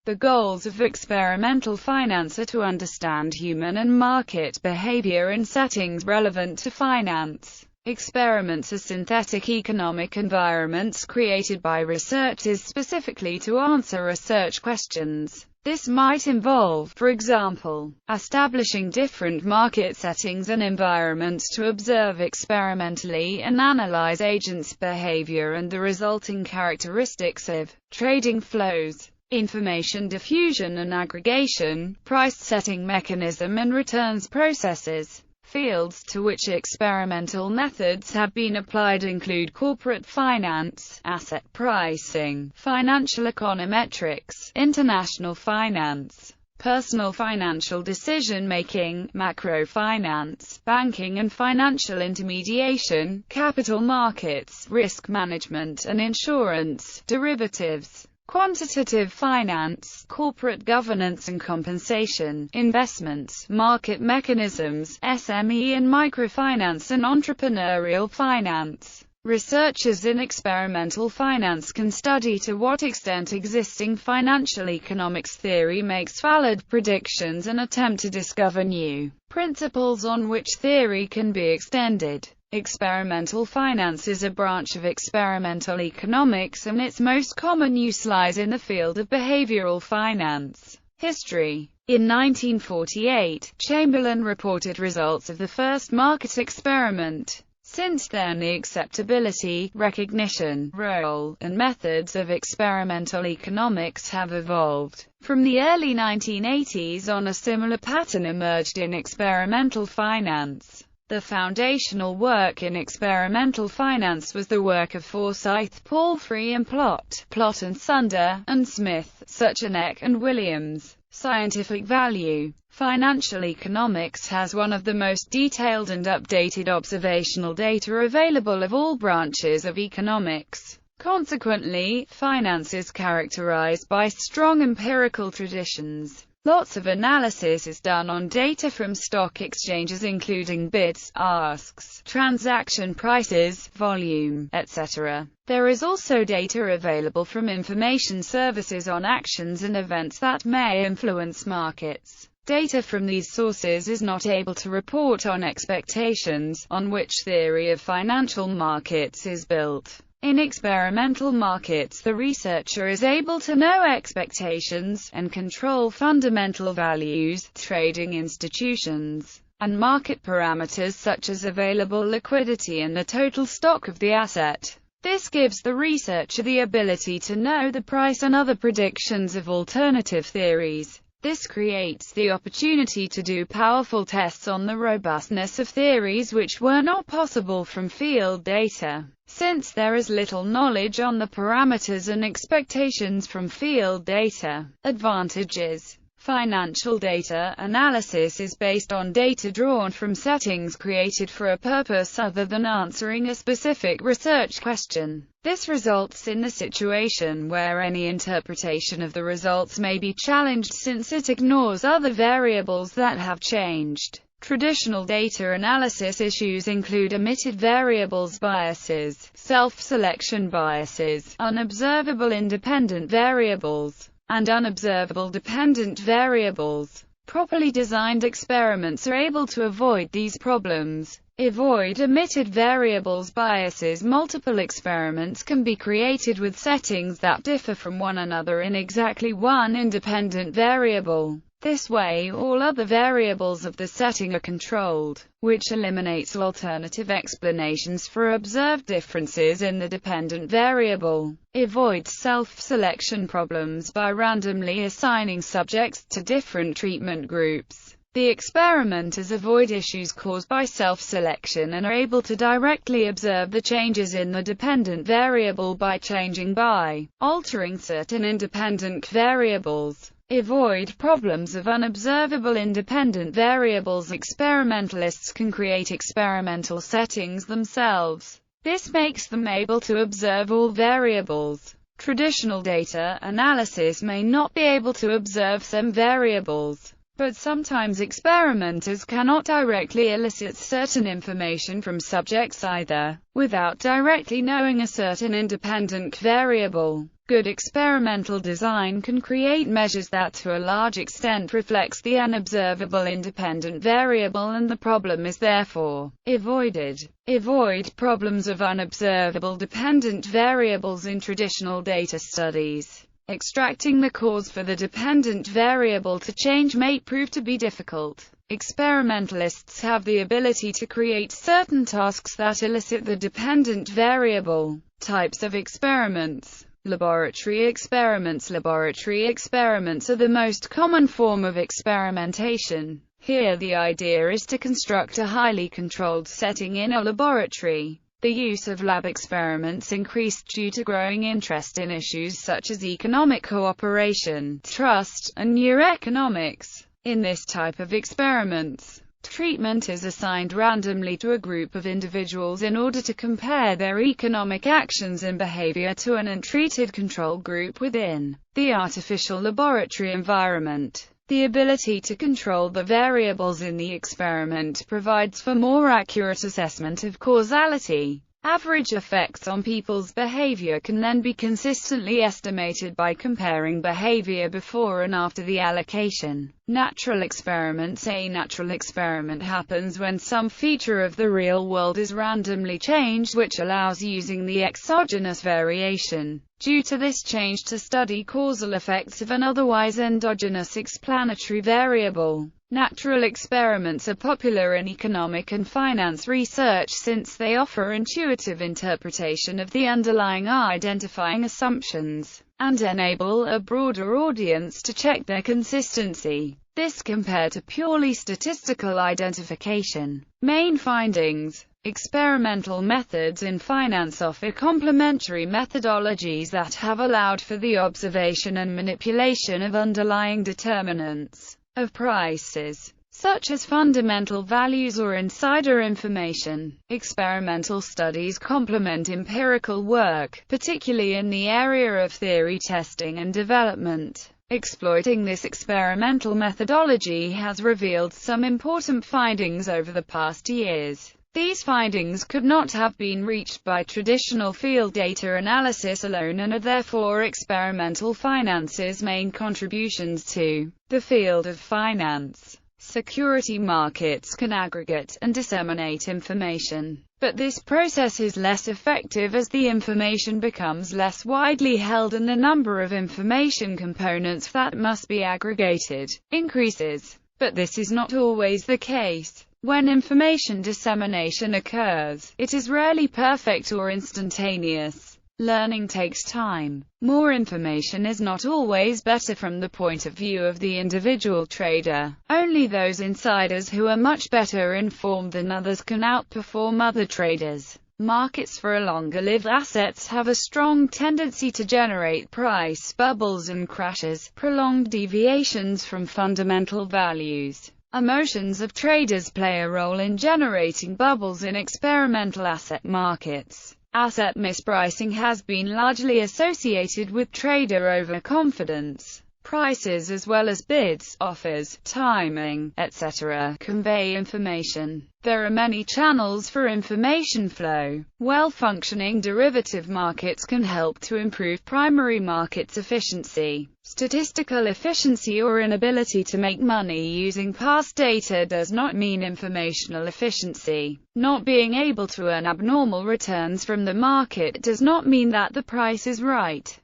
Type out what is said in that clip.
The goals of experimental finance are to understand human and market behavior in settings relevant to finance. Experiments are synthetic economic environments created by researchers specifically to answer research questions. This might involve, for example, establishing different market settings and environments to observe experimentally and analyze agents' behavior and the resulting characteristics of trading flows, information diffusion and aggregation, price-setting mechanism and returns processes. Fields to which experimental methods have been applied include corporate finance, asset pricing, financial econometrics, international finance, personal financial decision-making, macrofinance, banking and financial intermediation, capital markets, risk management and insurance, derivatives, quantitative finance, corporate governance and compensation, investments, market mechanisms, SME and microfinance and entrepreneurial finance. Researchers in experimental finance can study to what extent existing financial economics theory makes valid predictions and attempt to discover new principles on which theory can be extended. Experimental finance is a branch of experimental economics and its most common use lies in the field of behavioral finance. History. In 1948, Chamberlain reported results of the first market experiment. Since then the acceptability, recognition, role, and methods of experimental economics have evolved. From the early 1980s on, a similar pattern emerged in experimental finance. The foundational work in experimental finance was the work of Forsyth, Palfrey and Plott and Sunder, and Smith, Suchanek and Williams. Scientific value. Financial economics has one of the most detailed and updated observational data available of all branches of economics. Consequently, finance is characterized by strong empirical traditions. Lots of analysis is done on data from stock exchanges including bids, asks, transaction prices, volume, etc. There is also data available from information services on actions and events that may influence markets. Data from these sources is not able to report on expectations, on which theory of financial markets is built. In experimental markets, the researcher is able to know expectations, and control fundamental values, trading institutions, and market parameters such as available liquidity and the total stock of the asset. This gives the researcher the ability to know the price and other predictions of alternative theories. This creates the opportunity to do powerful tests on the robustness of theories which were not possible from field data. Since there is little knowledge on the parameters and expectations from field data. Advantages. Financial data analysis is based on data drawn from settings created for a purpose other than answering a specific research question. This results in the situation where any interpretation of the results may be challenged since it ignores other variables that have changed. Traditional data analysis issues include omitted variables biases, self-selection biases, unobservable independent variables, and unobservable dependent variables. Properly designed experiments are able to avoid these problems. Avoid omitted variables biases. Multiple experiments can be created with settings that differ from one another in exactly one independent variable. This way, all other variables of the setting are controlled, which eliminates alternative explanations for observed differences in the dependent variable. Avoid self-selection problems by randomly assigning subjects to different treatment groups. The experimenters avoid issues caused by self-selection and are able to directly observe the changes in the dependent variable by altering certain independent variables. Avoid problems of unobservable independent variables. Experimentalists can create experimental settings themselves. This makes them able to observe all variables. Traditional data analysis may not be able to observe some variables, but sometimes experimenters cannot directly elicit certain information from subjects either, without directly knowing a certain independent variable. Good experimental design can create measures that to a large extent reflects the unobservable independent variable, and the problem is therefore avoided. Avoid problems of unobservable dependent variables in traditional data studies. Extracting the cause for the dependent variable to change may prove to be difficult. Experimentalists have the ability to create certain tasks that elicit the dependent variable. Types of experiments. Laboratory experiments. Laboratory experiments are the most common form of experimentation. Here the idea is to construct a highly controlled setting in a laboratory. The use of lab experiments increased due to growing interest in issues such as economic cooperation, trust, and neuroeconomics. In this type of experiments, treatment is assigned randomly to a group of individuals in order to compare their economic actions and behavior to an untreated control group within the artificial laboratory environment. The ability to control the variables in the experiment provides for more accurate assessment of causality. Average effects on people's behavior can then be consistently estimated by comparing behavior before and after the allocation. Natural experiments. A natural experiment happens when some feature of the real world is randomly changed, which allows using the exogenous variation due to this change to study causal effects of an otherwise endogenous explanatory variable. Natural experiments are popular in economic and finance research since they offer intuitive interpretation of the underlying identifying assumptions, and enable a broader audience to check their consistency. This compared to purely statistical identification. Main findings. Experimental methods in finance offer complementary methodologies that have allowed for the observation and manipulation of underlying determinants of prices, such as fundamental values or insider information. Experimental studies complement empirical work, particularly in the area of theory testing and development. Exploiting this experimental methodology has revealed some important findings over the past years. These findings could not have been reached by traditional field data analysis alone and are therefore experimental finance's main contributions to the field of finance. Security markets can aggregate and disseminate information, but this process is less effective as the information becomes less widely held and the number of information components that must be aggregated increases. But this is not always the case. When information dissemination occurs, it is rarely perfect or instantaneous. Learning takes time. More information is not always better from the point of view of the individual trader. Only those insiders who are much better informed than others can outperform other traders. Markets for longer-lived assets have a strong tendency to generate price bubbles and crashes, prolonged deviations from fundamental values. Emotions of traders play a role in generating bubbles in experimental asset markets. Asset mispricing has been largely associated with trader overconfidence. Prices as well as bids, offers, timing, etc. convey information. There are many channels for information flow. Well-functioning derivative markets can help to improve primary markets efficiency. Statistical efficiency or inability to make money using past data does not mean informational efficiency. Not being able to earn abnormal returns from the market does not mean that the price is right.